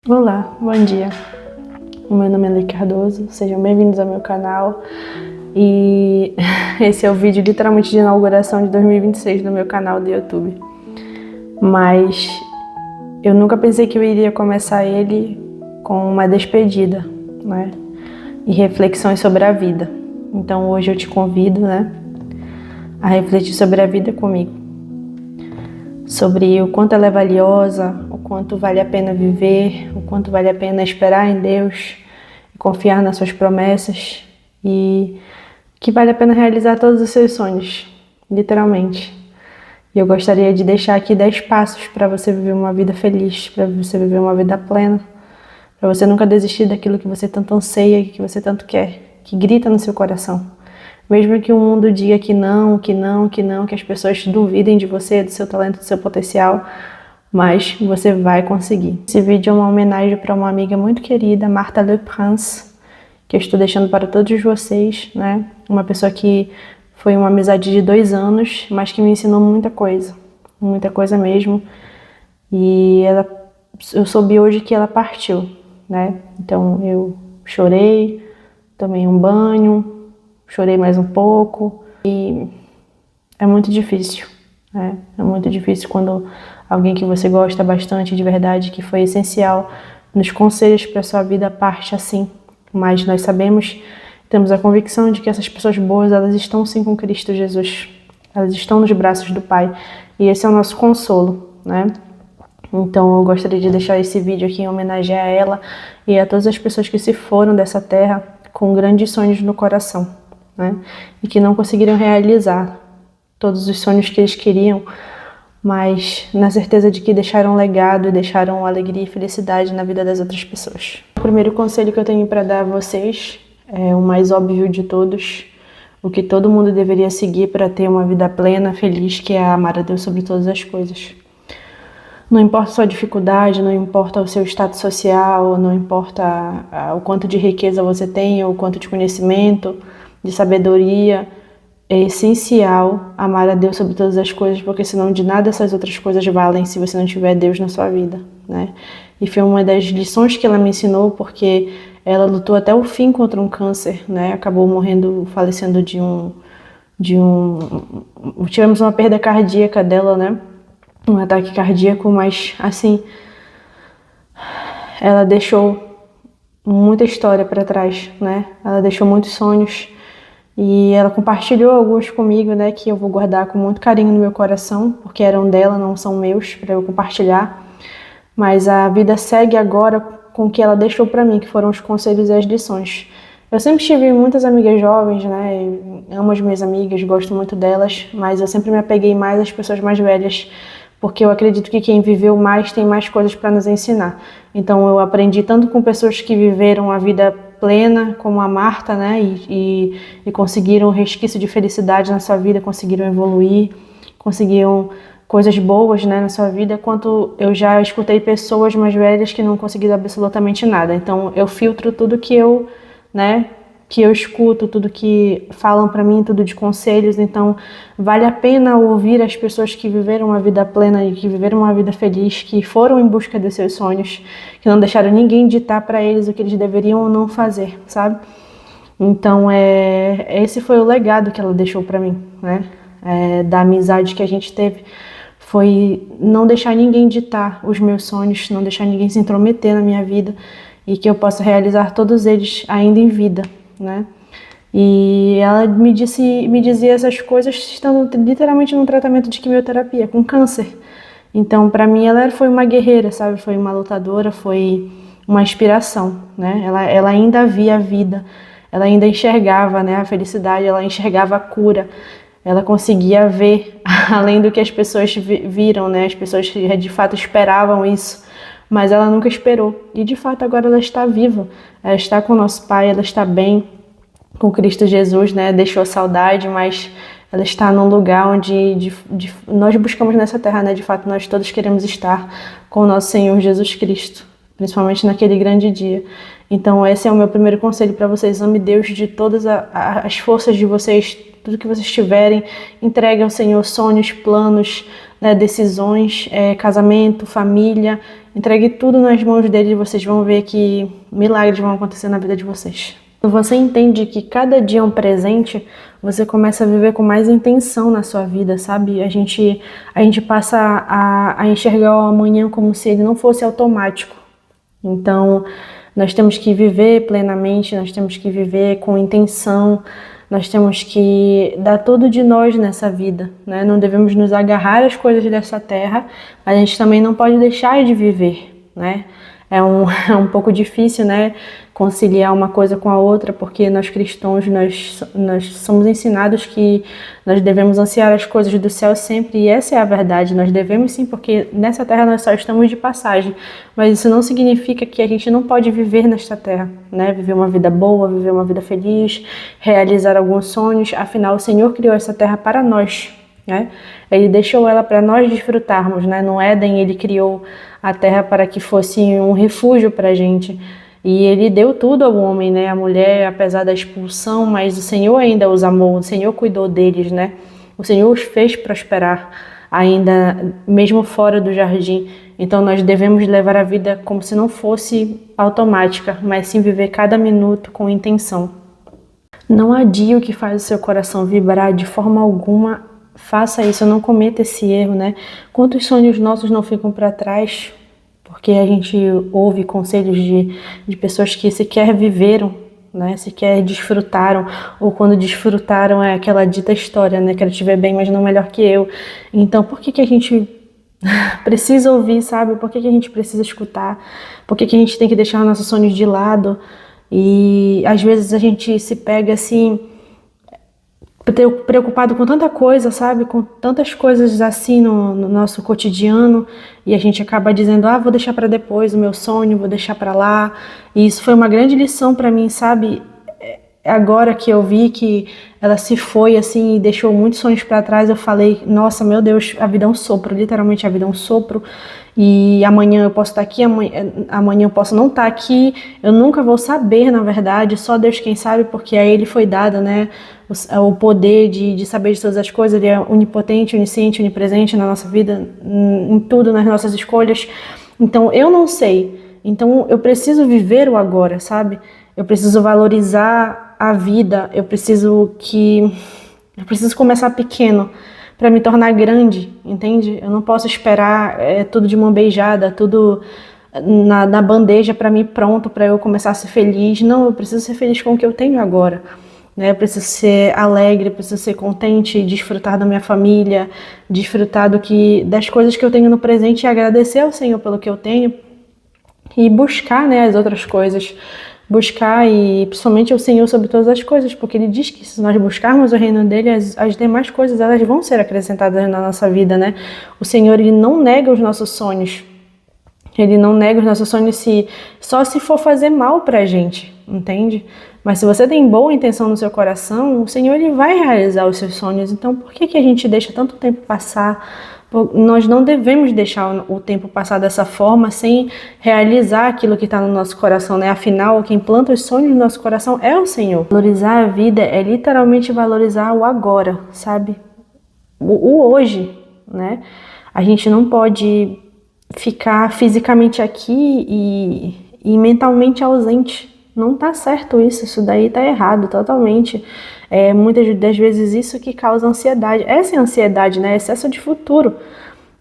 Olá, bom dia. O meu nome é Lei Cardoso, sejam bem-vindos ao meu canal. E esse é o vídeo literalmente de inauguração de 2026 do meu canal do YouTube. Mas eu nunca pensei que eu iria começar ele com uma despedida, né? E reflexões sobre a vida. Então hoje eu te convido, né, a refletir sobre a vida comigo. Sobre o quanto ela é valiosa, o quanto vale a pena viver, o quanto vale a pena esperar em Deus, confiar nas suas promessas e que vale a pena realizar todos os seus sonhos, literalmente. E eu gostaria de deixar aqui 10 passos para você viver uma vida feliz, para você viver uma vida plena, para você nunca desistir daquilo que você tanto anseia, que você tanto quer, que grita no seu coração. Mesmo que o mundo diga que não, que as pessoas duvidem de você, do seu talento, do seu potencial, mas você vai conseguir. Esse vídeo é uma homenagem para uma amiga muito querida, Martha Le Prince, que eu estou deixando para todos vocês, né? Uma pessoa que foi uma amizade de 2 anos, mas que me ensinou muita coisa mesmo. E eu soube hoje que ela partiu, né? Então eu chorei, tomei um banho, chorei mais um pouco e é muito difícil, né? É muito difícil quando alguém que você gosta bastante de verdade, que foi essencial nos conselhos para a sua vida, parte assim. Mas nós sabemos, temos a convicção de que essas pessoas boas, elas estão sim com Cristo Jesus. Elas estão nos braços do Pai e esse é o nosso consolo, né? Então eu gostaria de deixar esse vídeo aqui em homenagem a ela e a todas as pessoas que se foram dessa terra com grandes sonhos no coração, né? E que não conseguiram realizar todos os sonhos que eles queriam, mas na certeza de que deixaram um legado e deixaram alegria e felicidade na vida das outras pessoas. O primeiro conselho que eu tenho para dar a vocês é o mais óbvio de todos, o que todo mundo deveria seguir para ter uma vida plena, feliz, que é amar a Deus sobre todas as coisas. Não importa a sua dificuldade, não importa o seu status social, não importa o quanto de riqueza você tem, ou o quanto de conhecimento, de sabedoria, é essencial amar a Deus sobre todas as coisas, porque senão de nada essas outras coisas valem se você não tiver Deus na sua vida, né? E foi uma das lições que ela me ensinou, porque ela lutou até o fim contra um câncer, né? Acabou morrendo, falecendo tivemos uma perda cardíaca dela, né? Um ataque cardíaco, mas assim, ela deixou muita história para trás, né? Ela deixou muitos sonhos e ela compartilhou alguns comigo, né? Que eu vou guardar com muito carinho no meu coração, porque eram dela, não são meus, para eu compartilhar. Mas a vida segue agora com o que ela deixou para mim, que foram os conselhos e as lições. Eu sempre tive muitas amigas jovens, né? Eu amo as minhas amigas, gosto muito delas, mas eu sempre me apeguei mais às pessoas mais velhas, porque eu acredito que quem viveu mais tem mais coisas para nos ensinar. Então eu aprendi tanto com pessoas que viveram a vida plena, como a Marta, né, e conseguiram um resquício de felicidade na sua vida, conseguiram evoluir, conseguiram coisas boas, né, na sua vida, quanto eu já escutei pessoas mais velhas que não conseguiram absolutamente nada. Então eu filtro tudo que eu, né, que eu escuto, tudo que falam para mim, tudo de conselhos. Então vale a pena ouvir as pessoas que viveram uma vida plena e que viveram uma vida feliz, que foram em busca dos seus sonhos, que não deixaram ninguém ditar para eles o que eles deveriam ou não fazer, sabe? Então esse foi o legado que ela deixou para mim, né? Da amizade que a gente teve, foi não deixar ninguém ditar os meus sonhos, não deixar ninguém se intrometer na minha vida e que eu possa realizar todos eles ainda em vida, né? E ela me dizia essas coisas estando literalmente num tratamento de quimioterapia, com câncer. Então, para mim, ela foi uma guerreira, sabe? Foi uma lutadora, foi uma inspiração, né? Ela ainda via a vida, ela ainda enxergava, né, a felicidade, ela enxergava a cura. Ela conseguia ver além do que as pessoas viram, né? As pessoas que de fato esperavam isso, mas ela nunca esperou. E de fato agora ela está viva, ela está com o nosso Pai, ela está bem com Cristo Jesus, né? Deixou a saudade, mas ela está num lugar onde nós buscamos nessa terra, né? De fato nós todos queremos estar com o nosso Senhor Jesus Cristo, principalmente naquele grande dia. Então esse é o meu primeiro conselho para vocês: ame Deus de todas as forças de vocês, tudo que vocês tiverem, entregue ao Senhor sonhos, planos, né, decisões, casamento, família. Entregue tudo nas mãos dele e vocês vão ver que milagres vão acontecer na vida de vocês. Quando você entende que cada dia é um presente, você começa a viver com mais intenção na sua vida, sabe? A gente passa a enxergar o amanhã como se ele não fosse automático. Então, nós temos que viver plenamente, nós temos que viver com intenção, nós temos que dar tudo de nós nessa vida, né? Não devemos nos agarrar às coisas dessa terra, mas a gente também não pode deixar de viver, né? É um pouco difícil, né, conciliar uma coisa com a outra, porque nós cristãos, nós somos ensinados que nós devemos ansiar as coisas do céu sempre, e essa é a verdade, nós devemos sim, porque nessa terra nós só estamos de passagem, mas isso não significa que a gente não pode viver nesta terra, né, viver uma vida boa, viver uma vida feliz, realizar alguns sonhos, afinal o Senhor criou essa terra para nós, né? Ele deixou ela para nós desfrutarmos, né? No Éden ele criou a terra para que fosse um refúgio para a gente. E ele deu tudo ao homem, né? A mulher, apesar da expulsão, mas o Senhor ainda os amou, o Senhor cuidou deles, né? O Senhor os fez prosperar, ainda mesmo fora do jardim. Então nós devemos levar a vida como se não fosse automática, mas sim viver cada minuto com intenção. Não adie o que faz o seu coração vibrar de forma alguma. Faça isso, não cometa esse erro, né? Quantos sonhos nossos não ficam para trás porque a gente ouve conselhos de pessoas que sequer viveram, né? Sequer desfrutaram, ou quando desfrutaram é aquela dita história, né? Quero te ver bem, mas não melhor que eu. Então, por que a gente precisa ouvir, sabe? Por que a gente precisa escutar? Por que a gente tem que deixar nossos sonhos de lado? E às vezes a gente se pega assim, preocupado com tanta coisa, sabe? Com tantas coisas assim no nosso cotidiano, e a gente acaba dizendo, vou deixar para depois o meu sonho, vou deixar para lá. E isso foi uma grande lição para mim, sabe? Agora que eu vi que ela se foi assim e deixou muitos sonhos para trás, eu falei, nossa, meu Deus, a vida é um sopro, literalmente a vida é um sopro. E amanhã eu posso estar aqui, amanhã eu posso não estar aqui, eu nunca vou saber, na verdade, só Deus quem sabe, porque a Ele foi dado, né, o poder de saber de todas as coisas. Ele é onipotente, onisciente, onipresente na nossa vida, em tudo, nas nossas escolhas. Então eu não sei, então eu preciso viver o agora, sabe? Eu preciso valorizar a vida, eu preciso começar pequeno para me tornar grande, entende? Eu não posso esperar tudo de mão beijada, tudo na bandeja para mim pronto, para eu começar a ser feliz. Não, eu preciso ser feliz com o que eu tenho agora, né? Eu preciso ser alegre, preciso ser contente, desfrutar da minha família, desfrutar das coisas que eu tenho no presente e agradecer ao Senhor pelo que eu tenho e buscar, né, as outras coisas. Buscar e principalmente o Senhor sobre todas as coisas, porque Ele diz que se nós buscarmos o reino dEle, as demais coisas elas vão ser acrescentadas na nossa vida, né? O Senhor, Ele não nega os nossos sonhos. Ele não nega os nossos sonhos só se for fazer mal pra gente, entende? Mas se você tem boa intenção no seu coração, o Senhor, Ele vai realizar os seus sonhos. Então por que a gente deixa tanto tempo passar? Nós não devemos deixar o tempo passar dessa forma sem realizar aquilo que está no nosso coração, né? Afinal, quem planta os sonhos no nosso coração é o Senhor. Valorizar a vida é literalmente valorizar o agora, sabe? O hoje, né? A gente não pode ficar fisicamente aqui e mentalmente ausente. Não tá certo isso daí tá errado totalmente. Muitas das vezes isso que causa ansiedade. Essa é a ansiedade, né? Excesso de futuro.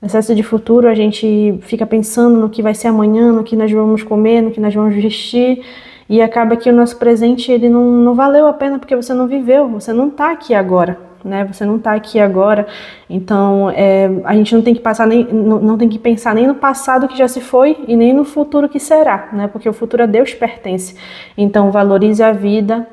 Excesso de futuro, a gente fica pensando no que vai ser amanhã, no que nós vamos comer, no que nós vamos vestir, e acaba que o nosso presente ele não valeu a pena porque você não viveu, você não tá aqui agora, né? Você não tá aqui agora. Então a gente não tem que não tem que pensar nem no passado que já se foi e nem no futuro que será, né? Porque o futuro a Deus pertence. Então valorize a vida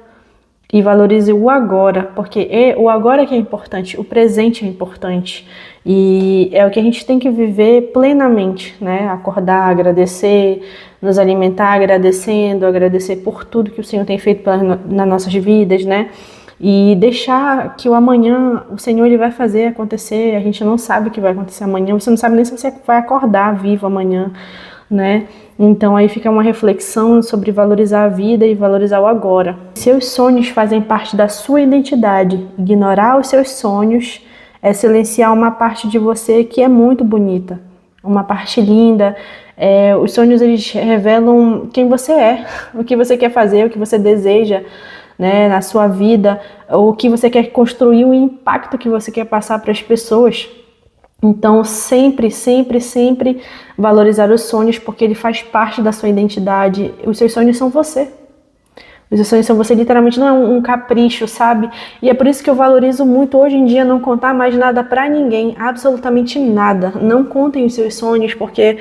e valorize o agora, porque o agora que é importante, o presente é importante. E é o que a gente tem que viver plenamente, né? Acordar, agradecer, nos alimentar agradecendo, agradecer por tudo que o Senhor tem feito nas nossas vidas, né? E deixar que o amanhã o Senhor ele vai fazer acontecer. A gente não sabe o que vai acontecer amanhã, você não sabe nem se você vai acordar vivo amanhã, né? Então aí fica uma reflexão sobre valorizar a vida e valorizar o agora. Seus sonhos fazem parte da sua identidade. Ignorar os seus sonhos é silenciar uma parte de você que é muito bonita, uma parte linda. Os sonhos, eles revelam quem você é, o que você quer fazer, o que você deseja, né, na sua vida, o que você quer construir, o impacto que você quer passar para as pessoas. Então, sempre, sempre, sempre valorizar os sonhos, porque ele faz parte da sua identidade. Os seus sonhos são você. Os seus sonhos são você, literalmente não é um capricho, sabe? E é por isso que eu valorizo muito hoje em dia não contar mais nada pra ninguém, absolutamente nada. Não contem os seus sonhos, porque,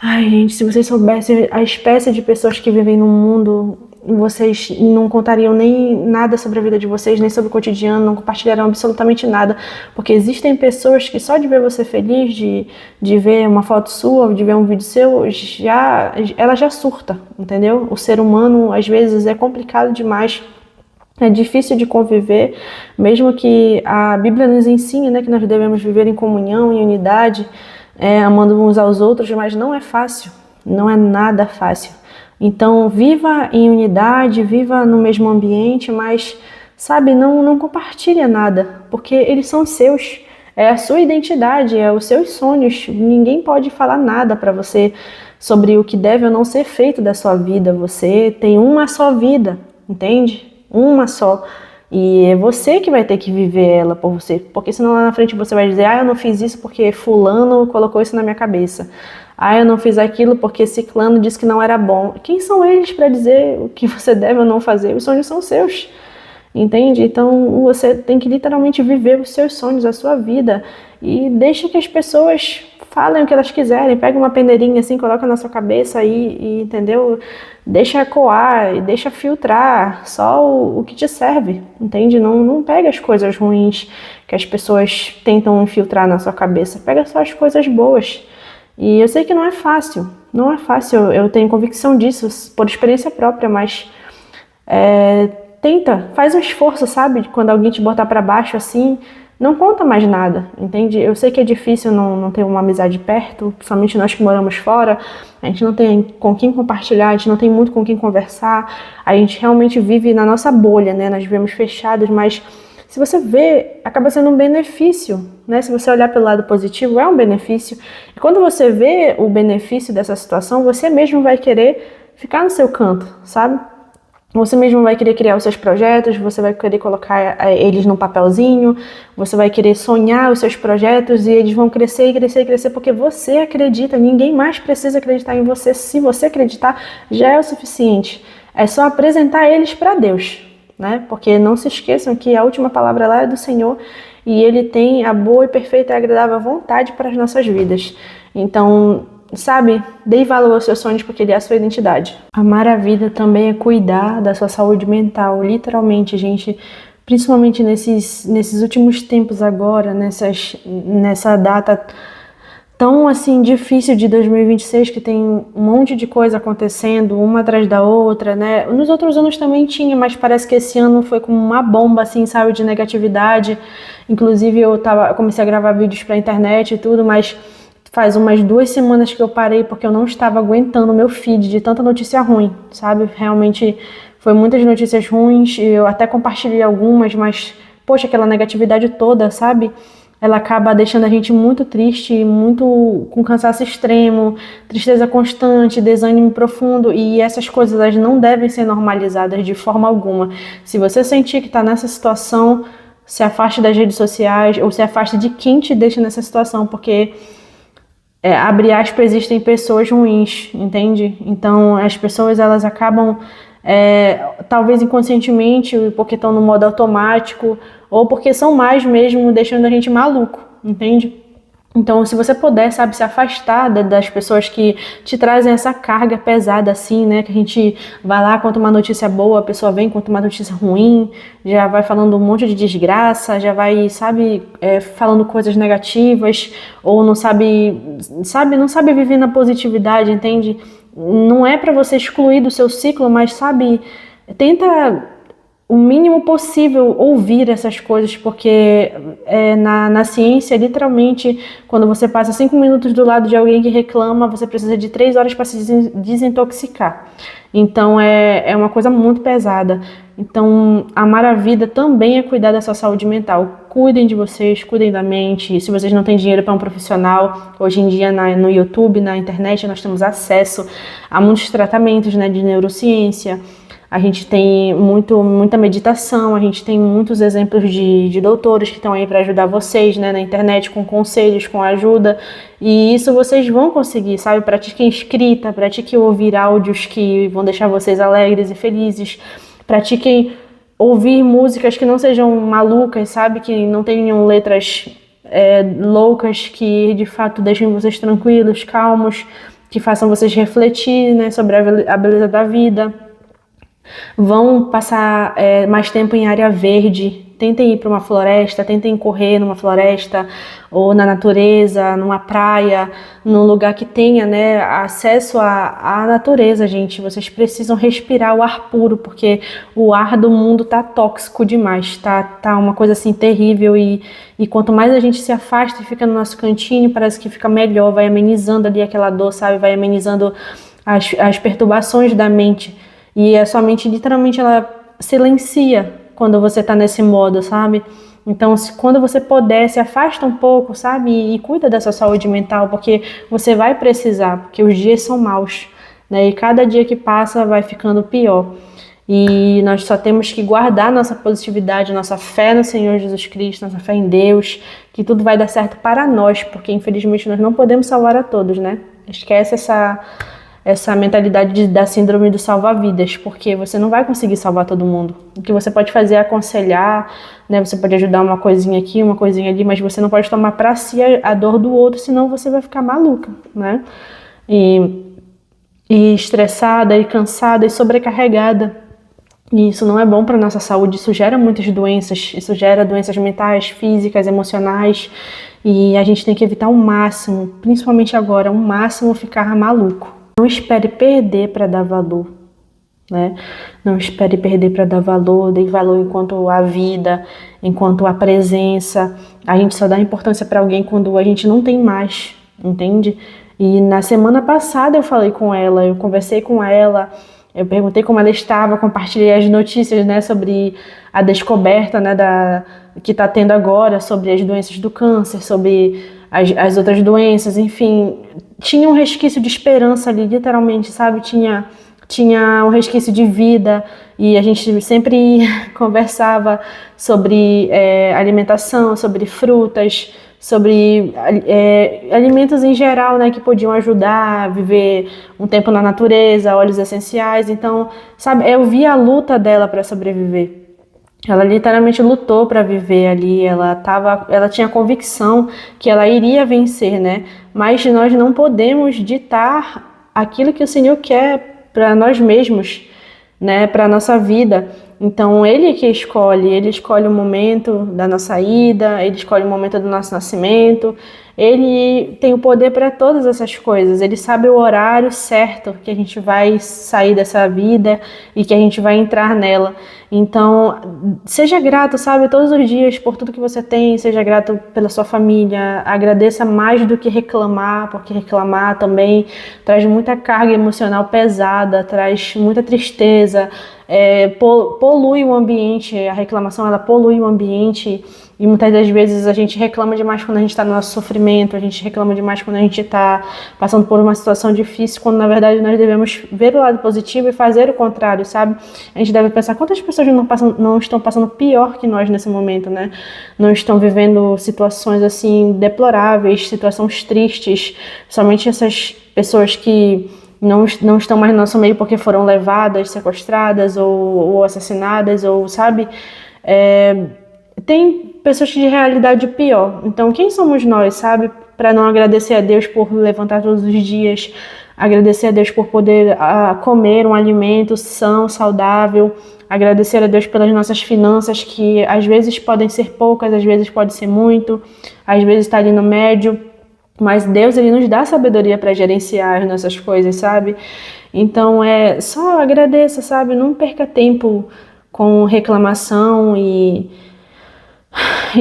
ai, gente, se vocês soubessem a espécie de pessoas que vivem no mundo, vocês não contariam nem nada sobre a vida de vocês, nem sobre o cotidiano, não compartilharão absolutamente nada, porque existem pessoas que só de ver você feliz, de ver uma foto sua, de ver um vídeo seu, ela já surta, entendeu? O ser humano, às vezes, é complicado demais. É difícil de conviver, mesmo que a Bíblia nos ensine, né, que nós devemos viver em comunhão, em unidade, amando uns aos outros, mas não é fácil, não é nada fácil. Então, viva em unidade, viva no mesmo ambiente, mas, sabe, não compartilha nada, porque eles são seus, é a sua identidade, é os seus sonhos. Ninguém pode falar nada para você sobre o que deve ou não ser feito da sua vida. Você tem uma só vida, entende? Uma só. E é você que vai ter que viver ela por você, porque senão lá na frente você vai dizer: eu não fiz isso porque fulano colocou isso na minha cabeça. Eu não fiz aquilo porque ciclano disse que não era bom. Quem são eles para dizer o que você deve ou não fazer? Os sonhos são seus, entende? Então você tem que literalmente viver os seus sonhos, a sua vida, e deixa que as pessoas falem o que elas quiserem. Pega uma peneirinha assim, coloca na sua cabeça e entendeu? Deixa coar e deixa filtrar só o que te serve, entende? Não pega as coisas ruins que as pessoas tentam infiltrar na sua cabeça. Pega só as coisas boas. E eu sei que não é fácil, eu tenho convicção disso, por experiência própria, mas tenta, faz um esforço, sabe? Quando alguém te botar pra baixo assim, não conta mais nada, entende? Eu sei que é difícil não ter uma amizade perto, principalmente nós que moramos fora, a gente não tem com quem compartilhar, a gente não tem muito com quem conversar, a gente realmente vive na nossa bolha, né? Nós vivemos fechados, mas se você vê, acaba sendo um benefício, né? Se você olhar pelo lado positivo, é um benefício. E quando você vê o benefício dessa situação, você mesmo vai querer ficar no seu canto, sabe? Você mesmo vai querer criar os seus projetos, você vai querer colocar eles num papelzinho, você vai querer sonhar os seus projetos e eles vão crescer e crescer e crescer porque você acredita, ninguém mais precisa acreditar em você. Se você acreditar, já é o suficiente. É só apresentar eles para Deus, né? Porque não se esqueçam que a última palavra lá é do Senhor e Ele tem a boa e perfeita e agradável vontade para as nossas vidas. Então, sabe, dê valor aos seus sonhos porque ele é a sua identidade. Amar a vida também é cuidar da sua saúde mental, literalmente, gente. Principalmente nesses últimos tempos agora, nessa data tão assim difícil de 2026, que tem um monte de coisa acontecendo, uma atrás da outra, né? Nos outros anos também tinha, mas parece que esse ano foi como uma bomba, assim, sabe, de negatividade. Inclusive eu comecei a gravar vídeos pra internet e tudo, mas faz umas 2 semanas que eu parei porque eu não estava aguentando o meu feed de tanta notícia ruim, sabe? Realmente foi muitas notícias ruins, eu até compartilhei algumas, mas, poxa, aquela negatividade toda, sabe? Ela acaba deixando a gente muito triste, muito com cansaço extremo, tristeza constante, desânimo profundo, e essas coisas elas não devem ser normalizadas de forma alguma. Se você sentir que está nessa situação, se afaste das redes sociais ou se afaste de quem te deixa nessa situação, porque abre aspas, existem pessoas ruins, entende? Então as pessoas elas acabam talvez inconscientemente, porque estão no modo automático, ou porque são mais mesmo, deixando a gente maluco, entende? Então, se você puder, sabe, se afastar das pessoas que te trazem essa carga pesada assim, né? Que a gente vai lá, conta uma notícia boa, a pessoa vem, conta uma notícia ruim, já vai falando um monte de desgraça, já vai, sabe, falando coisas negativas, ou não sabe viver na positividade, entende? Não é pra você excluir do seu ciclo, mas, sabe, tenta o mínimo possível ouvir essas coisas, porque na ciência, literalmente, quando você passa 5 minutos do lado de alguém que reclama, você precisa de 3 horas para se desintoxicar. Então é uma coisa muito pesada. Então, amar a vida também é cuidar da sua saúde mental. Cuidem de vocês, cuidem da mente. Se vocês não têm dinheiro para um profissional, hoje em dia no YouTube, na internet, nós temos acesso a muitos tratamentos, né, de neurociência. A gente tem muita meditação, a gente tem muitos exemplos de doutores que estão aí para ajudar vocês, né, na internet, com conselhos, com ajuda. E isso vocês vão conseguir, sabe? Pratiquem escrita, pratiquem ouvir áudios que vão deixar vocês alegres e felizes. Pratiquem ouvir músicas que não sejam malucas, sabe? Que não tenham letras loucas, que de fato deixem vocês tranquilos, calmos, que façam vocês refletir, né, sobre a beleza da vida. Vão passar mais tempo em área verde, tentem ir para uma floresta, tentem correr numa floresta ou na natureza, numa praia, num lugar que tenha, né, acesso à natureza, gente. Vocês precisam respirar o ar puro, porque o ar do mundo tá tóxico demais, tá uma coisa assim terrível e quanto mais a gente se afasta e fica no nosso cantinho, parece que fica melhor, vai amenizando ali aquela dor, sabe, vai amenizando as perturbações da mente. E a sua mente, literalmente, ela silencia quando você tá nesse modo, sabe? Então, quando você puder, se afasta um pouco, sabe? E cuida da sua saúde mental, porque você vai precisar, porque os dias são maus, né? E cada dia que passa vai ficando pior. E nós só temos que guardar nossa positividade, nossa fé no Senhor Jesus Cristo, nossa fé em Deus, que tudo vai dar certo para nós, porque infelizmente nós não podemos salvar a todos, né? Esquece essa mentalidade da síndrome do salva-vidas, porque você não vai conseguir salvar todo mundo. O que você pode fazer é aconselhar, né? Você pode ajudar uma coisinha aqui, uma coisinha ali, mas você não pode tomar para si a dor do outro, senão você vai ficar maluca, né? E estressada, e cansada, e sobrecarregada. E isso não é bom para nossa saúde, isso gera muitas doenças, isso gera doenças mentais, físicas, emocionais, e a gente tem que evitar ao máximo, principalmente agora, ao máximo ficar maluco. Não espere perder para dar valor, né? Não espere perder para dar valor, dê valor enquanto a vida, enquanto a presença. A gente só dá importância para alguém quando a gente não tem mais, entende? E na semana passada eu falei com ela, eu conversei com ela, eu perguntei como ela estava, compartilhei as notícias, né, sobre a descoberta, né, que está tendo agora, sobre as doenças do câncer, sobre as outras doenças, enfim. Tinha um resquício de esperança ali, literalmente, sabe? Tinha um resquício de vida e a gente sempre conversava sobre alimentação, sobre frutas, sobre alimentos em geral, né, que podiam ajudar a viver um tempo na natureza, óleos essenciais. Então, sabe, eu vi a luta dela para sobreviver. Ela literalmente lutou para viver ali, ela tinha convicção que ela iria vencer, né? Mas nós não podemos ditar aquilo que o Senhor quer para nós mesmos, né? Para a nossa vida. Então, Ele escolhe o momento da nossa ida, Ele escolhe o momento do nosso nascimento, Ele tem o poder para todas essas coisas, Ele sabe o horário certo que a gente vai sair dessa vida e que a gente vai entrar nela. Então, seja grato, sabe, todos os dias por tudo que você tem, seja grato pela sua família, agradeça mais do que reclamar, porque reclamar também traz muita carga emocional pesada, traz muita tristeza, polui o ambiente, a reclamação ela polui o ambiente e muitas das vezes a gente reclama demais quando a gente está no nosso sofrimento, a gente reclama demais quando a gente está passando por uma situação difícil, quando na verdade nós devemos ver o lado positivo e fazer o contrário, sabe? A gente deve pensar quantas pessoas não estão passando pior que nós nesse momento, né? Não estão vivendo situações assim deploráveis, situações tristes, somente essas pessoas que não estão mais no nosso meio porque foram levadas, sequestradas ou assassinadas, ou sabe, tem pessoas de realidade pior. Então quem somos nós, sabe, para não agradecer a Deus por levantar todos os dias, agradecer a Deus por poder comer um alimento são, saudável, agradecer a Deus pelas nossas finanças, que às vezes podem ser poucas, às vezes pode ser muito, às vezes está ali no médio. Mas Deus, Ele nos dá sabedoria para gerenciar as nossas coisas, sabe? Então, só agradeça, sabe? Não perca tempo com reclamação e,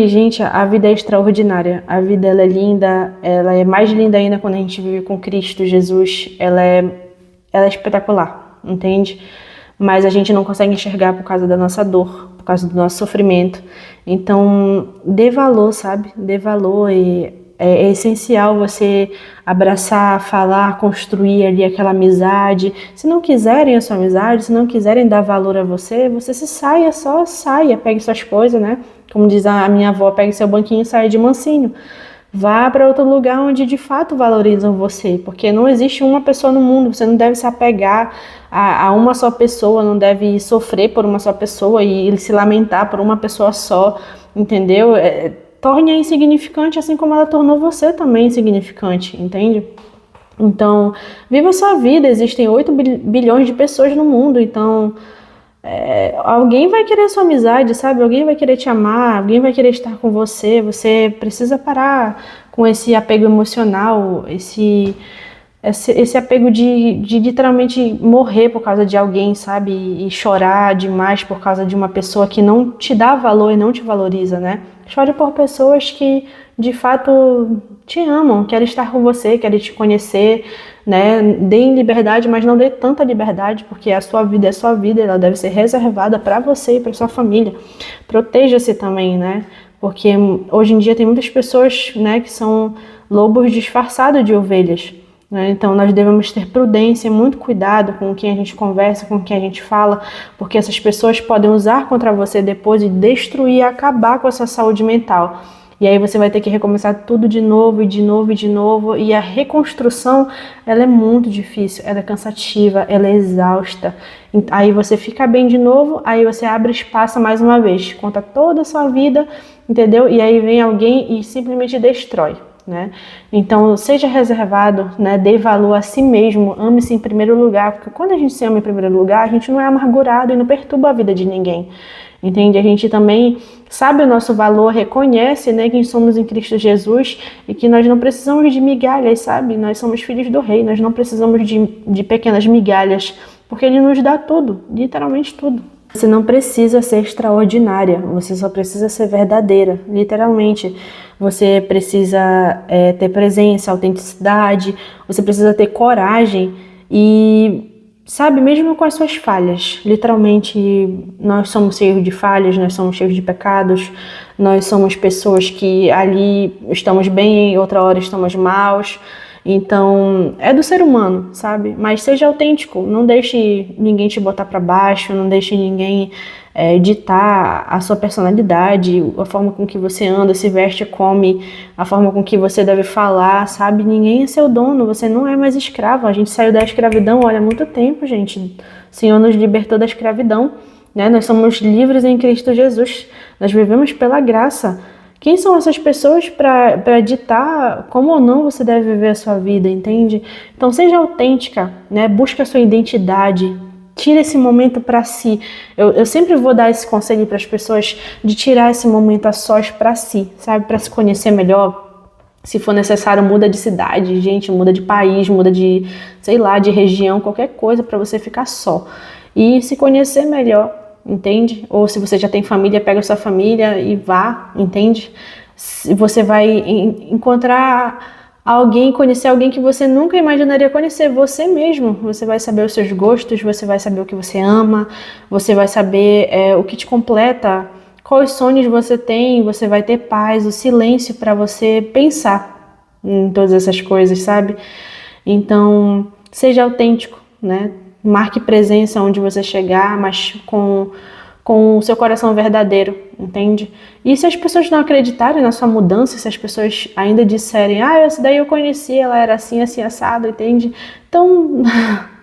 gente, a vida é extraordinária. A vida, ela é linda, ela é mais linda ainda quando a gente vive com Cristo Jesus. Ela é espetacular, entende? Mas a gente não consegue enxergar por causa da nossa dor, por causa do nosso sofrimento. Então, dê valor, sabe? Dê valor e é essencial você abraçar, falar, construir ali aquela amizade. Se não quiserem a sua amizade, se não quiserem dar valor a você, você se saia, só saia, pegue suas coisas, né? Como diz a minha avó, pegue seu banquinho e saia de mansinho. Vá para outro lugar onde de fato valorizam você, porque não existe uma pessoa no mundo, você não deve se apegar a uma só pessoa, não deve sofrer por uma só pessoa e se lamentar por uma pessoa só, entendeu? Torne-a insignificante assim como ela tornou você também insignificante, entende? Então, viva a sua vida, existem 8 bilhões de pessoas no mundo, então alguém vai querer sua amizade, sabe? Alguém vai querer te amar, alguém vai querer estar com você. Você precisa parar com esse apego emocional, esse apego de literalmente morrer por causa de alguém, sabe? E chorar demais por causa de uma pessoa que não te dá valor e não te valoriza, né? Chore por pessoas que de fato te amam, querem estar com você, querem te conhecer, né? Deem liberdade, mas não dê tanta liberdade, porque a sua vida é sua vida, ela deve ser reservada para você e para sua família. Proteja-se também, né? Porque hoje em dia tem muitas pessoas, né, que são lobos disfarçados de ovelhas, né? Então nós devemos ter prudência, muito cuidado com quem a gente conversa, com quem a gente fala, porque essas pessoas podem usar contra você depois e destruir, acabar com a sua saúde mental. E aí você vai ter que recomeçar tudo de novo, e de novo, e de novo. E a reconstrução, ela é muito difícil, ela é cansativa, ela é exausta. Aí você fica bem de novo, aí você abre espaço mais uma vez, conta toda a sua vida, entendeu? E aí vem alguém e simplesmente destrói, né? Então, seja reservado, né? Dê valor a si mesmo, ame-se em primeiro lugar, porque quando a gente se ama em primeiro lugar, a gente não é amargurado e não perturba a vida de ninguém. Entende? A gente também sabe o nosso valor, reconhece, né, quem somos em Cristo Jesus e que nós não precisamos de migalhas, sabe? Nós somos filhos do Rei, nós não precisamos de pequenas migalhas, porque Ele nos dá tudo, literalmente tudo. Você não precisa ser extraordinária, você só precisa ser verdadeira, literalmente. Você precisa ter presença, autenticidade, você precisa ter coragem e... sabe, mesmo com as suas falhas, literalmente nós somos cheios de falhas, nós somos cheios de pecados, nós somos pessoas que ali estamos bem, outra hora estamos maus, então é do ser humano, sabe? Mas seja autêntico, não deixe ninguém te botar para baixo, não deixe ninguém ditar a sua personalidade, a forma com que você anda, se veste, come, a forma com que você deve falar, sabe? Ninguém é seu dono, você não é mais escravo. A gente saiu da escravidão, olha, há muito tempo, gente. O Senhor nos libertou da escravidão, né? Nós somos livres em Cristo Jesus. Nós vivemos pela graça. Quem são essas pessoas para ditar como ou não você deve viver a sua vida, entende? Então seja autêntica, né? Busque a sua identidade. Tira esse momento para si. Eu sempre vou dar esse conselho para as pessoas de tirar esse momento a sós para si, sabe? Para se conhecer melhor. Se for necessário, muda de cidade, gente, muda de país, muda de, sei lá, de região, qualquer coisa para você ficar só. E se conhecer melhor, entende? Ou se você já tem família, pega a sua família e vá, entende? Você vai encontrar alguém, conhecer alguém que você nunca imaginaria conhecer, você mesmo. Você vai saber os seus gostos, você vai saber o que você ama, você vai saber o que te completa, quais sonhos você tem, você vai ter paz, o silêncio para você pensar em todas essas coisas, sabe? Então, seja autêntico, né? Marque presença onde você chegar, mas com o seu coração verdadeiro, entende? E se as pessoas não acreditarem na sua mudança, se as pessoas ainda disserem, essa daí eu conheci, ela era assim, assim, assado, entende? Então,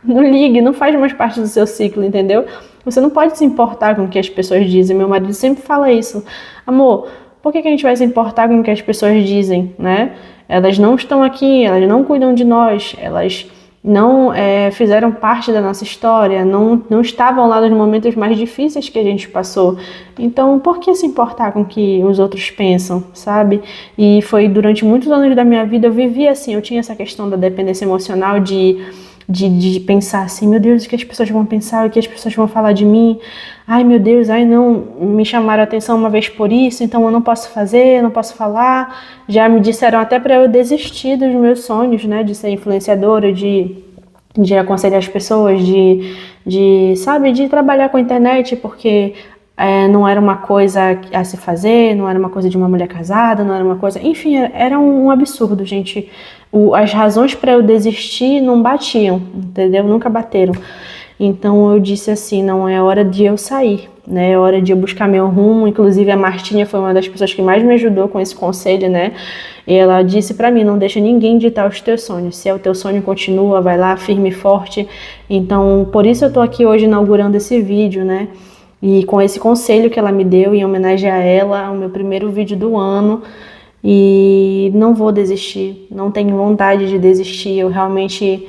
não ligue, não faz mais parte do seu ciclo, entendeu? Você não pode se importar com o que as pessoas dizem. Meu marido sempre fala isso. Amor, por que a gente vai se importar com o que as pessoas dizem, né? Elas não estão aqui, elas não cuidam de nós, elas não fizeram parte da nossa história, não estavam lá nos momentos mais difíceis que a gente passou. Então, por que se importar com o que os outros pensam, sabe? E foi durante muitos anos da minha vida, eu vivi assim, eu tinha essa questão da dependência emocional de de pensar assim, meu Deus, o que as pessoas vão pensar, o que as pessoas vão falar de mim, ai meu Deus, ai não, me chamaram a atenção uma vez por isso, então eu não posso fazer, eu não posso falar, já me disseram até para eu desistir dos meus sonhos, né, de ser influenciadora, de aconselhar as pessoas, sabe, de trabalhar com a internet, porque não era uma coisa a se fazer, não era uma coisa de uma mulher casada, não era uma coisa... Enfim, era um absurdo, gente. As razões para eu desistir não batiam, entendeu? Nunca bateram. Então eu disse assim, não, é hora de eu sair, né? É hora de eu buscar meu rumo. Inclusive a Martinha foi uma das pessoas que mais me ajudou com esse conselho, né? E ela disse pra mim, não deixa ninguém ditar os teus sonhos. Se é o teu sonho, continua, vai lá, firme e forte. Então, por isso eu tô aqui hoje inaugurando esse vídeo, né? E com esse conselho que ela me deu, em homenagem a ela, o meu primeiro vídeo do ano. E não vou desistir, não tenho vontade de desistir. Eu realmente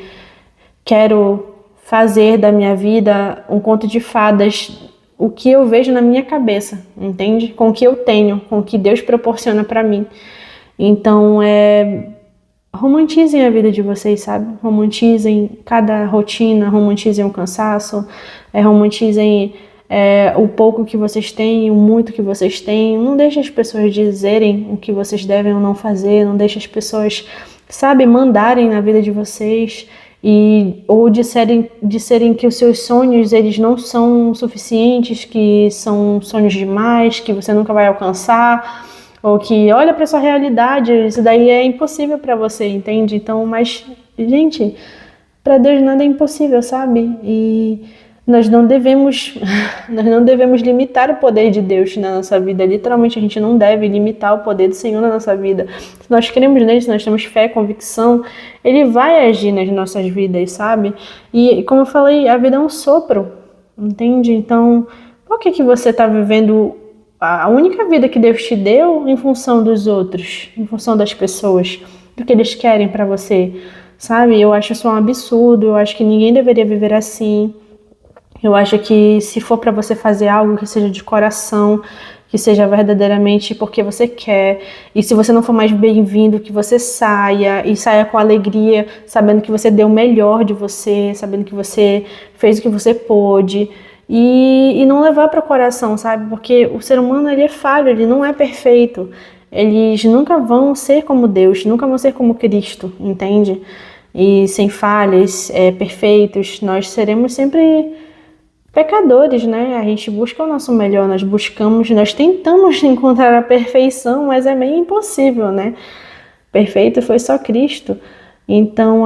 quero fazer da minha vida um conto de fadas, o que eu vejo na minha cabeça, entende? Com o que eu tenho, com o que Deus proporciona pra mim. Então, romantizem a vida de vocês, sabe? Romantizem cada rotina, romantizem o cansaço, romantizem o pouco que vocês têm, o muito que vocês têm. Não deixem as pessoas dizerem o que vocês devem ou não fazer, não deixem as pessoas, sabe, mandarem na vida de vocês ou disserem que os seus sonhos eles não são suficientes, que são sonhos demais, que você nunca vai alcançar, ou que olha para sua realidade, isso daí é impossível para você, entende? Então, mas gente, para Deus nada é impossível, sabe? E nós não devemos limitar o poder de Deus na nossa vida. Literalmente, a gente não deve limitar o poder do Senhor na nossa vida. Se nós cremos nele, se nós temos fé, convicção, ele vai agir nas nossas vidas, sabe? E como eu falei, a vida é um sopro, entende? Então, por que você está vivendo a única vida que Deus te deu em função dos outros, em função das pessoas, do que eles querem para você, sabe? Eu acho isso um absurdo, eu acho que ninguém deveria viver assim. Eu acho que se for para você fazer algo que seja de coração, que seja verdadeiramente porque você quer, e se você não for mais bem-vindo, que você saia, e saia com alegria, sabendo que você deu o melhor de você, sabendo que você fez o que você pôde, e não levar para o coração, sabe? Porque o ser humano, ele é falho, ele não é perfeito. Eles nunca vão ser como Deus, nunca vão ser como Cristo, entende? E sem falhas, perfeitos, nós seremos sempre pecadores, né? A gente busca o nosso melhor, nós tentamos encontrar a perfeição, mas é meio impossível, né? Perfeito foi só Cristo. Então,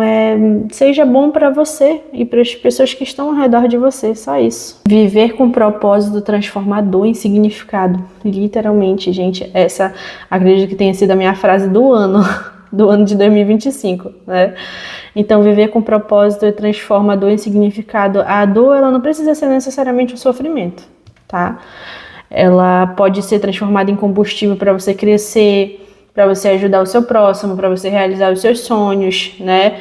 seja bom para você e para as pessoas que estão ao redor de você, só isso. Viver com propósito transformador em significado. Literalmente, gente, essa acredito que tenha sido a minha frase do ano, do ano de 2025, né? Então, viver com propósito e transforma a dor em significado. A dor, ela não precisa ser necessariamente um sofrimento, tá? Ela pode ser transformada em combustível para você crescer, para você ajudar o seu próximo, para você realizar os seus sonhos, né?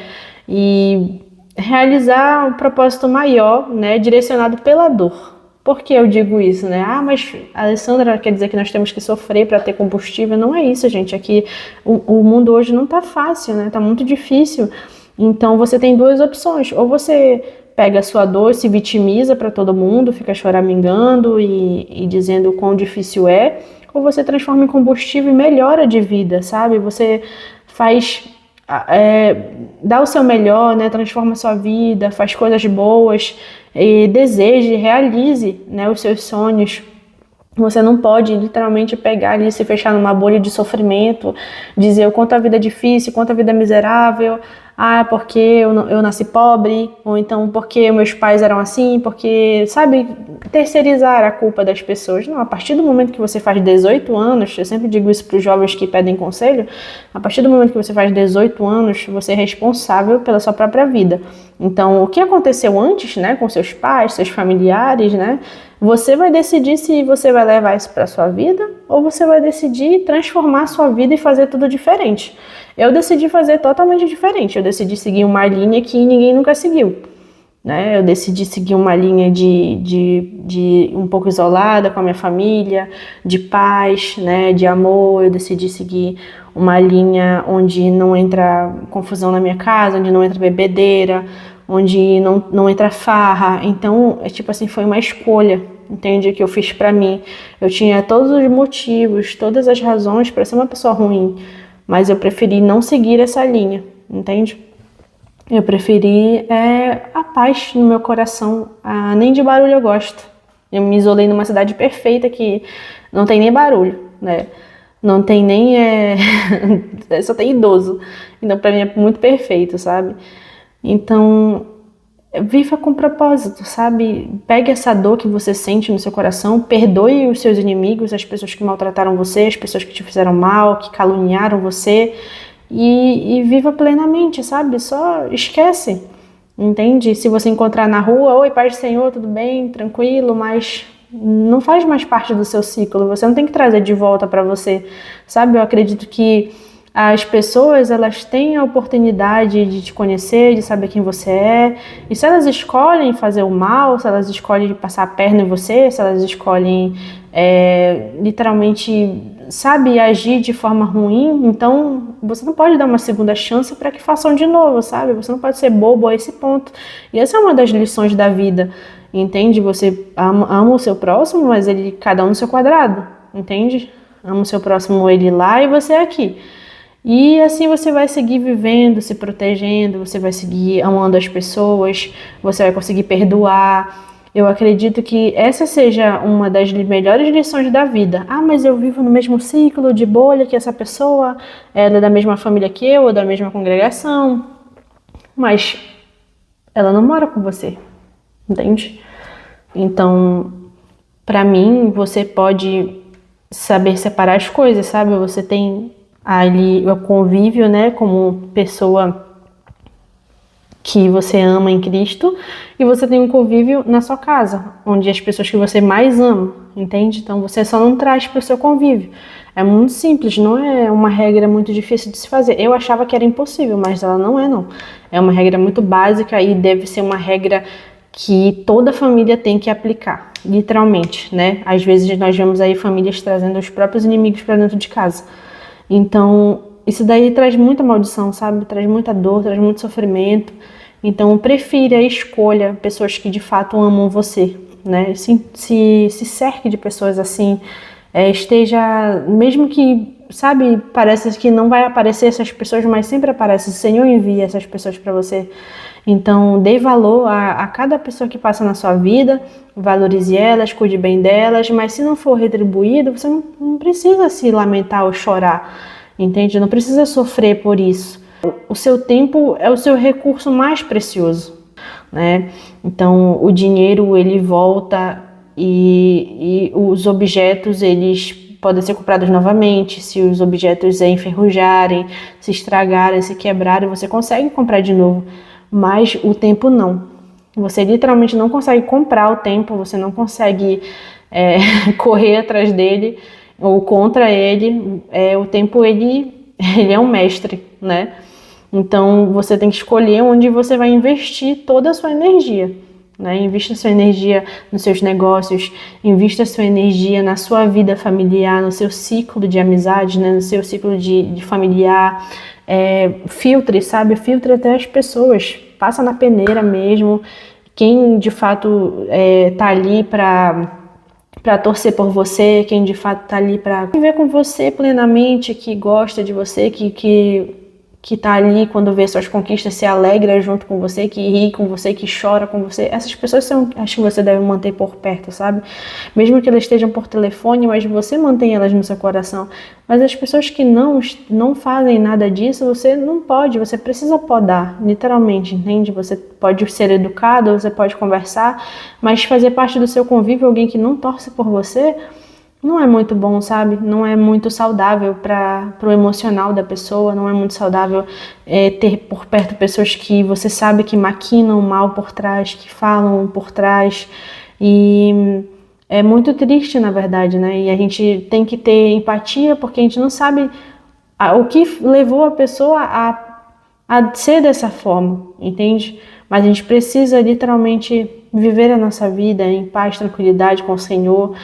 E realizar um propósito maior, né? Direcionado pela dor. Por que eu digo isso, né? Ah, mas Alessandra quer dizer que nós temos que sofrer para ter combustível? Não é isso, gente. Aqui o mundo hoje não tá fácil, né? Tá muito difícil. Então você tem duas opções. Ou você pega a sua dor, se vitimiza para todo mundo, fica choramingando e dizendo o quão difícil é, ou você transforma em combustível e melhora de vida, sabe? Você dá o seu melhor, né? Transforma a sua vida, faz coisas boas, e deseje, realize, né, os seus sonhos. Você não pode literalmente pegar ali e se fechar numa bolha de sofrimento, dizer o quanto a vida é difícil, o quanto a vida é miserável, porque eu nasci pobre, ou então porque meus pais eram assim, porque, sabe, terceirizar a culpa das pessoas. Não, a partir do momento que você faz 18 anos, eu sempre digo isso para os jovens que pedem conselho, a partir do momento que você faz 18 anos, você é responsável pela sua própria vida. Então, o que aconteceu antes, né, com seus pais, seus familiares, né, você vai decidir se você vai levar isso para sua vida ou você vai decidir transformar a sua vida e fazer tudo diferente. Eu decidi fazer totalmente diferente. Eu decidi seguir uma linha que ninguém nunca seguiu, né? Eu decidi seguir uma linha de um pouco isolada com a minha família, de paz, né, de amor. Eu decidi seguir uma linha onde não entra confusão na minha casa, onde não entra bebedeira, onde não entra farra. Então, tipo assim, foi uma escolha, entende? Que eu fiz pra mim. Eu tinha todos os motivos, todas as razões pra ser uma pessoa ruim, mas eu preferi não seguir essa linha, entende? Eu preferi a paz no meu coração. Nem de barulho eu gosto. Eu me isolei numa cidade perfeita que não tem nem barulho, né? Não tem nem... só tem idoso. Então, pra mim é muito perfeito, sabe? Então, viva com propósito, sabe? Pegue essa dor que você sente no seu coração, perdoe os seus inimigos, as pessoas que maltrataram você, as pessoas que te fizeram mal, que caluniaram você, e viva plenamente, sabe? Só esquece, entende? Se você encontrar na rua, oi, paz do Senhor, tudo bem, tranquilo, mas não faz mais parte do seu ciclo, você não tem que trazer de volta para você, sabe? Eu acredito que as pessoas, elas têm a oportunidade de te conhecer, de saber quem você é, e se elas escolhem fazer o mal, se elas escolhem passar a perna em você, se elas escolhem literalmente, sabe, agir de forma ruim, então você não pode dar uma segunda chance para que façam de novo, sabe? Você não pode ser bobo a esse ponto. E essa é uma das lições da vida, entende? Você ama o seu próximo, mas cada um no seu quadrado, entende? Ama o seu próximo, ele lá e você aqui. E assim você vai seguir vivendo, se protegendo, você vai seguir amando as pessoas, você vai conseguir perdoar. Eu acredito que essa seja uma das melhores lições da vida. Mas eu vivo no mesmo ciclo de bolha que essa pessoa, ela é da mesma família que eu, ou da mesma congregação, mas ela não mora com você, entende? Então, pra mim, você pode saber separar as coisas, sabe? Você tem ali o convívio, né, como pessoa que você ama em Cristo, e você tem um convívio na sua casa, onde as pessoas que você mais ama, entende? Então você só não traz para o seu convívio. É muito simples, não é uma regra muito difícil de se fazer. Eu achava que era impossível, mas ela não é, não. É uma regra muito básica e deve ser uma regra que toda família tem que aplicar, literalmente, né? Às vezes nós vemos aí famílias trazendo os próprios inimigos para dentro de casa. Então, isso daí traz muita maldição, sabe? Traz muita dor, traz muito sofrimento. Então, prefira, escolha pessoas que de fato amam você, né? Se cerque de pessoas assim. Esteja, mesmo que, sabe, parece que não vai aparecer essas pessoas, mas sempre aparece. O Senhor envia essas pessoas para você. Então, dê valor a cada pessoa que passa na sua vida, valorize elas, cuide bem delas, mas se não for retribuído, você não precisa se lamentar ou chorar, entende? Não precisa sofrer por isso. O seu tempo é o seu recurso mais precioso, né? Então, o dinheiro, ele volta e os objetos, eles podem ser comprados novamente. Se os objetos enferrujarem, se estragarem, se quebrarem, você consegue comprar de novo. Mas o tempo não. Você literalmente não consegue comprar o tempo, você não consegue correr atrás dele ou contra ele. O tempo, ele é um mestre, né? Então você tem que escolher onde você vai investir toda a sua energia, né? Invista sua energia nos seus negócios, invista sua energia na sua vida familiar, no seu ciclo de amizade, né? No seu ciclo de familiar. Filtre, sabe? Filtre até as pessoas. Passa na peneira mesmo. Quem de fato tá ali para torcer por você, quem de fato tá ali para viver com você plenamente, que gosta de você, que tá ali quando vê suas conquistas, se alegra junto com você, que ri com você, que chora com você. Essas pessoas acho que você deve manter por perto, sabe? Mesmo que elas estejam por telefone, mas você mantém elas no seu coração. Mas as pessoas que não fazem nada disso, você não pode, você precisa podar, literalmente, entende? Você pode ser educado, você pode conversar, mas fazer parte do seu convívio alguém que não torce por você não é muito bom, sabe? Não é muito saudável para o emocional da pessoa, não é muito saudável ter por perto pessoas que você sabe que maquinam mal por trás, que falam por trás. E é muito triste, na verdade, né? E a gente tem que ter empatia porque a gente não sabe o que levou a pessoa a ser dessa forma, entende? Mas a gente precisa literalmente viver a nossa vida em paz, tranquilidade com o Senhor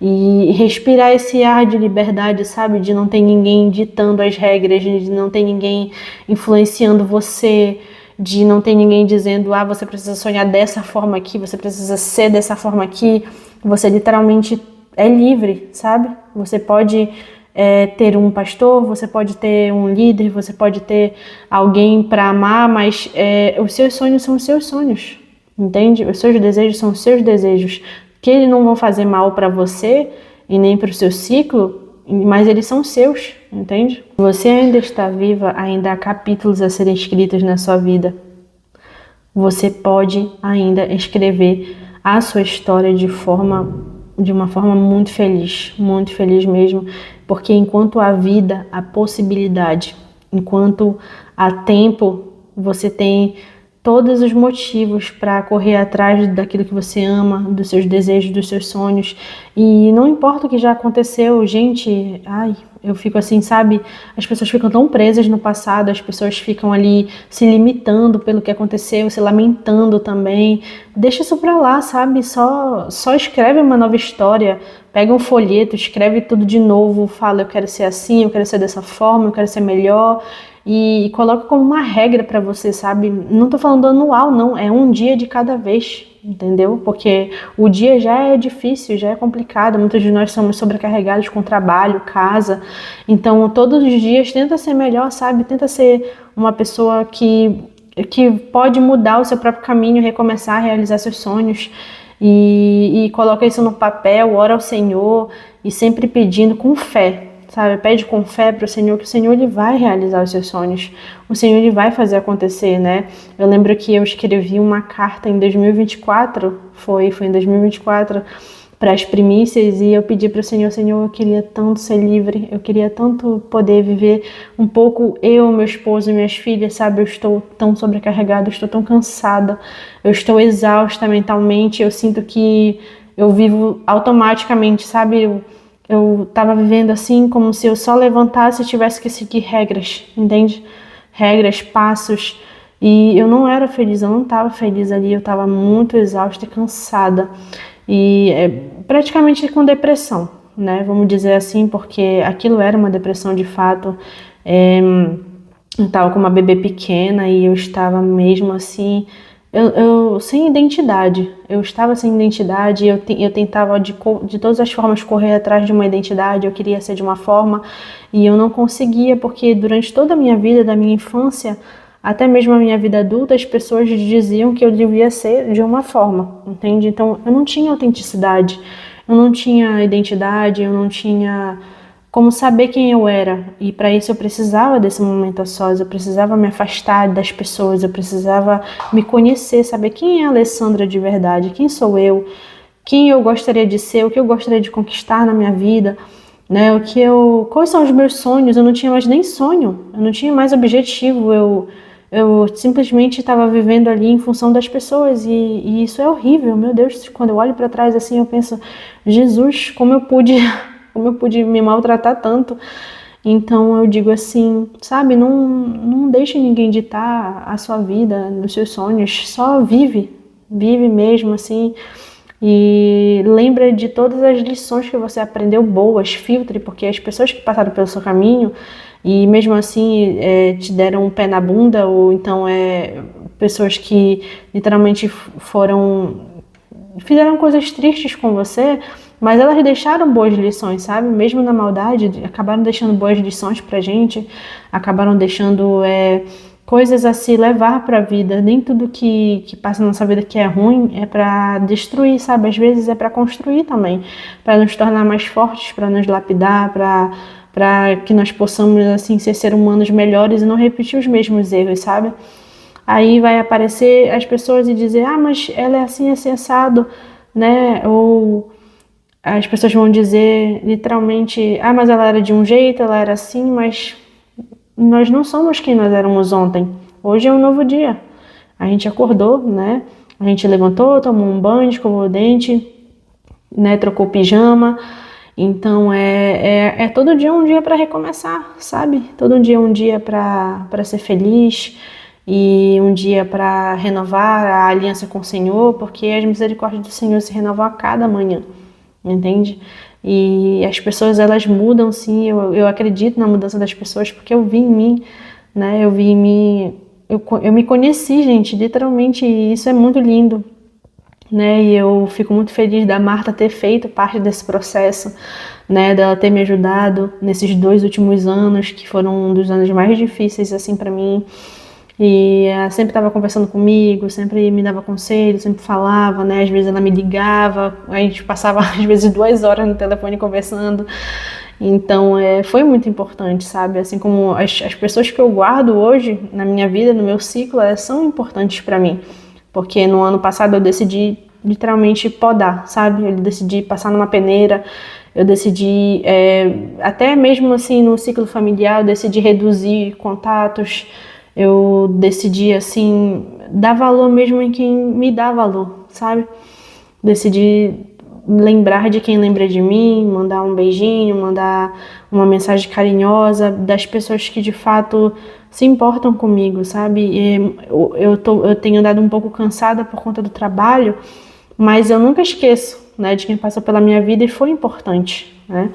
e respirar esse ar de liberdade, sabe? De não ter ninguém ditando as regras, de não ter ninguém influenciando você. de não ter ninguém dizendo, ah, você precisa sonhar dessa forma aqui, você precisa ser dessa forma aqui. Você literalmente é livre, sabe? Você pode ter um pastor, você pode ter um líder, você pode ter alguém para amar, mas os seus sonhos são os seus sonhos, entende? Os seus desejos são os seus desejos, que eles não vão fazer mal para você e nem para o seu ciclo, mas eles são seus, entende? Você ainda está viva, ainda há capítulos a serem escritos na sua vida. Você pode ainda escrever a sua história de uma forma muito feliz mesmo, porque enquanto há vida, há possibilidade, enquanto há tempo, você tem todos os motivos para correr atrás daquilo que você ama, dos seus desejos, dos seus sonhos. E não importa o que já aconteceu, gente, eu fico assim, sabe? As pessoas ficam tão presas no passado, as pessoas ficam ali se limitando pelo que aconteceu, se lamentando também. Deixa isso pra lá, sabe? Só escreve uma nova história, pega um folheto, escreve tudo de novo, fala, eu quero ser assim, eu quero ser dessa forma, eu quero ser melhor. E coloca como uma regra pra você, sabe? Não tô falando anual, não, é um dia de cada vez, entendeu? Porque o dia já é difícil, já é complicado, muitos de nós somos sobrecarregados com trabalho, casa, então todos os dias tenta ser melhor, sabe? Tenta ser uma pessoa que pode mudar o seu próprio caminho, recomeçar, realizar seus sonhos. E coloca isso no papel, ora ao Senhor e sempre pedindo com fé, sabe? Pede com fé para o Senhor, que o Senhor ele vai realizar os seus sonhos. O Senhor ele vai fazer acontecer, né? Eu lembro que eu escrevi uma carta em 2024, foi em 2024, para as primícias, e eu pedi para o Senhor, Senhor, eu queria tanto ser livre, eu queria tanto poder viver um pouco eu, meu esposo e minhas filhas, sabe? Eu estou tão sobrecarregada, eu estou tão cansada, eu estou exausta mentalmente, eu sinto que eu vivo automaticamente, sabe? Eu tava vivendo assim como se eu só levantasse e tivesse que seguir regras, entende? Regras, passos. E eu não era feliz, eu não estava feliz ali, eu estava muito exausta e cansada. E praticamente com depressão, né? Vamos dizer assim, porque aquilo era uma depressão de fato. Eu estava com uma bebê pequena e eu estava mesmo assim, eu sem identidade. Eu estava sem identidade, eu tentava de todas as formas correr atrás de uma identidade, eu queria ser de uma forma e eu não conseguia, porque durante toda a minha vida, da minha infância, até mesmo a minha vida adulta, as pessoas diziam que eu devia ser de uma forma, entende? Então eu não tinha autenticidade, eu não tinha identidade, eu não tinha como saber quem eu era. E para isso eu precisava desse momento a sós, eu precisava me afastar das pessoas, eu precisava me conhecer, saber quem é a Alessandra de verdade, quem sou eu, quem eu gostaria de ser, o que eu gostaria de conquistar na minha vida, né? Quais são os meus sonhos? Eu não tinha mais nem sonho, eu não tinha mais objetivo, eu simplesmente estava vivendo ali em função das pessoas e isso é horrível, meu Deus, quando eu olho para trás assim eu penso, Jesus, como eu pude me maltratar tanto. Então eu digo assim, sabe, não deixe ninguém ditar a sua vida, os seus sonhos, só vive mesmo assim. E lembra de todas as lições que você aprendeu boas, filtre, porque as pessoas que passaram pelo seu caminho e mesmo assim te deram um pé na bunda, ou então pessoas que literalmente fizeram coisas tristes com você, mas elas deixaram boas lições, sabe? Mesmo na maldade, acabaram deixando boas lições pra gente, acabaram deixando coisas a se levar pra vida. Nem tudo que passa na nossa vida que é ruim é pra destruir, sabe? Às vezes é pra construir também, pra nos tornar mais fortes, pra nos lapidar, pra que nós possamos, assim, ser seres humanos melhores e não repetir os mesmos erros, sabe? Aí vai aparecer as pessoas e dizer, mas ela é assim assado, né? Ou as pessoas vão dizer literalmente, mas ela era de um jeito, ela era assim, mas nós não somos quem nós éramos ontem. Hoje é um novo dia. A gente acordou, né? A gente levantou, tomou um banho, escovou o dente, né? Trocou pijama. Então é todo dia um dia para recomeçar, sabe? Todo dia um dia para ser feliz e um dia para renovar a aliança com o Senhor, porque as misericórdias do Senhor se renovam a cada manhã, entende? E as pessoas elas mudam, sim. Eu acredito na mudança das pessoas porque eu vi em mim, né? Eu vi em mim eu me conheci, gente, literalmente, e isso é muito lindo, né? E eu fico muito feliz da Marta ter feito parte desse processo, né? Dela ter me ajudado nesses 2 últimos anos, que foram um dos anos mais difíceis, assim, para mim. E ela sempre estava conversando comigo, sempre me dava conselhos, sempre falava, né? Às vezes ela me ligava, a gente passava às vezes 2 horas no telefone conversando. Então, foi muito importante, sabe? Assim como as pessoas que eu guardo hoje na minha vida, no meu ciclo, elas são importantes para mim. Porque no ano passado eu decidi literalmente podar, sabe? Eu decidi passar numa peneira, eu decidi, até mesmo assim no ciclo familiar, eu decidi reduzir contatos, eu decidi, assim, dar valor mesmo em quem me dá valor, sabe? Decidi lembrar de quem lembra de mim, mandar um beijinho, mandar uma mensagem carinhosa das pessoas que de fato se importam comigo, sabe? E eu tenho andado um pouco cansada por conta do trabalho, mas eu nunca esqueço, né, de quem passou pela minha vida e foi importante, né?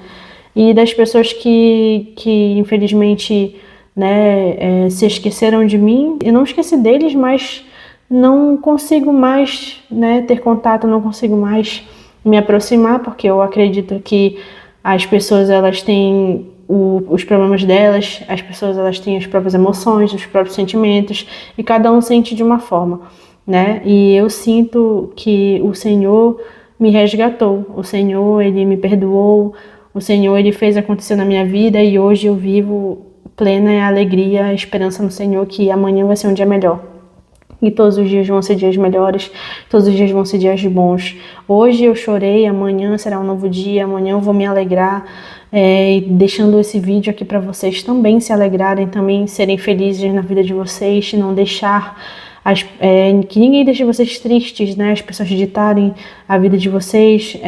E das pessoas que infelizmente, né, se esqueceram de mim, eu não esqueci deles, mas não consigo mais, né, ter contato, não consigo mais me aproximar, porque eu acredito que as pessoas, elas têm os problemas delas, as pessoas, elas têm as próprias emoções, os próprios sentimentos, e cada um sente de uma forma, né? E eu sinto que o Senhor me resgatou, o Senhor, Ele me perdoou, o Senhor, Ele fez acontecer na minha vida, e hoje eu vivo plena alegria, esperança no Senhor, que amanhã vai ser um dia melhor. E todos os dias vão ser dias melhores, todos os dias vão ser dias bons. Hoje eu chorei, amanhã será um novo dia, amanhã eu vou me alegrar, deixando esse vídeo aqui para vocês também se alegrarem, também serem felizes na vida de vocês, não deixar que ninguém deixe vocês tristes, né? As pessoas ditarem a vida de vocês,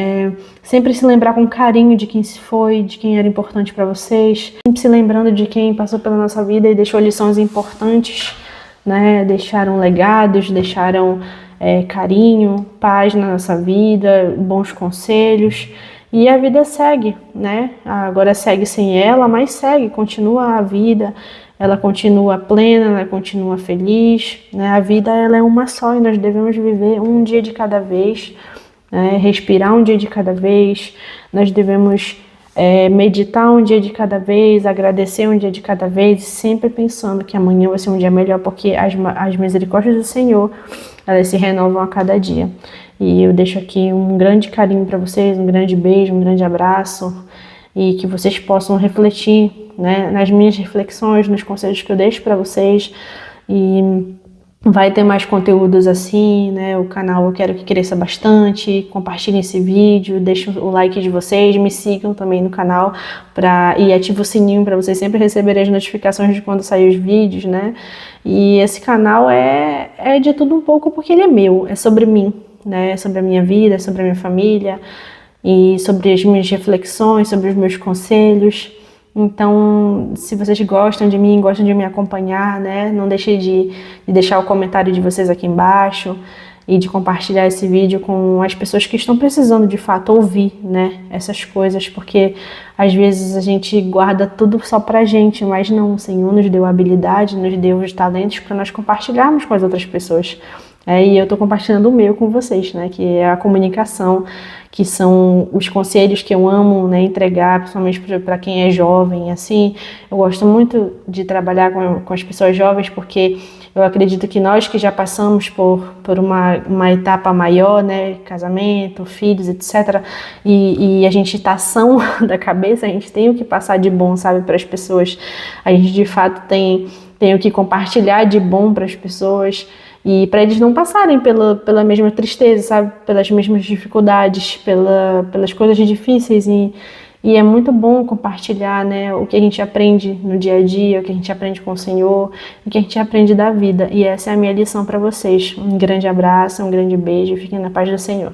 sempre se lembrar com carinho de quem se foi, de quem era importante para vocês, sempre se lembrando de quem passou pela nossa vida e deixou lições importantes, né? Deixaram legados, deixaram carinho, paz na nossa vida, bons conselhos, e a vida segue, né? Agora segue sem ela, mas segue, continua a vida, ela continua plena, ela continua feliz, né? A vida, ela é uma só e nós devemos viver um dia de cada vez, né? Respirar um dia de cada vez, nós devemos meditar um dia de cada vez, agradecer um dia de cada vez, sempre pensando que amanhã vai ser um dia melhor, porque as misericórdias do Senhor, elas se renovam a cada dia. E eu deixo aqui um grande carinho para vocês, um grande beijo, um grande abraço, e que vocês possam refletir, né, nas minhas reflexões, nos conselhos que eu deixo para vocês. E vai ter mais conteúdos assim, né? O canal eu quero que cresça bastante. Compartilhem esse vídeo, deixem o like de vocês, me sigam também no canal e ativem o sininho para vocês sempre receberem as notificações de quando saem os vídeos, né? E esse canal é de tudo um pouco porque ele é meu, é sobre mim, né? É sobre a minha vida, é sobre a minha família e sobre as minhas reflexões, sobre os meus conselhos. Então, se vocês gostam de mim, gostam de me acompanhar, né, não deixe de deixar o comentário de vocês aqui embaixo e de compartilhar esse vídeo com as pessoas que estão precisando de fato ouvir, né, essas coisas, porque às vezes a gente guarda tudo só pra gente, mas não, o Senhor nos deu habilidade, nos deu os talentos para nós compartilharmos com as outras pessoas. E eu tô compartilhando o meu com vocês, né, que é a comunicação, que são os conselhos que eu amo, né, entregar, principalmente para quem é jovem, assim. Eu gosto muito de trabalhar com as pessoas jovens, porque eu acredito que nós que já passamos por uma etapa maior, né, casamento, filhos, etc., e a gente tá são da cabeça, a gente tem o que passar de bom, sabe, para as pessoas. A gente, de fato, tem o que compartilhar de bom para as pessoas, e para eles não passarem pela mesma tristeza, sabe? Pelas mesmas dificuldades, pelas coisas difíceis. E é muito bom compartilhar, né, o que a gente aprende no dia a dia, o que a gente aprende com o Senhor, o que a gente aprende da vida. E essa é a minha lição para vocês. Um grande abraço, um grande beijo e fiquem na paz do Senhor.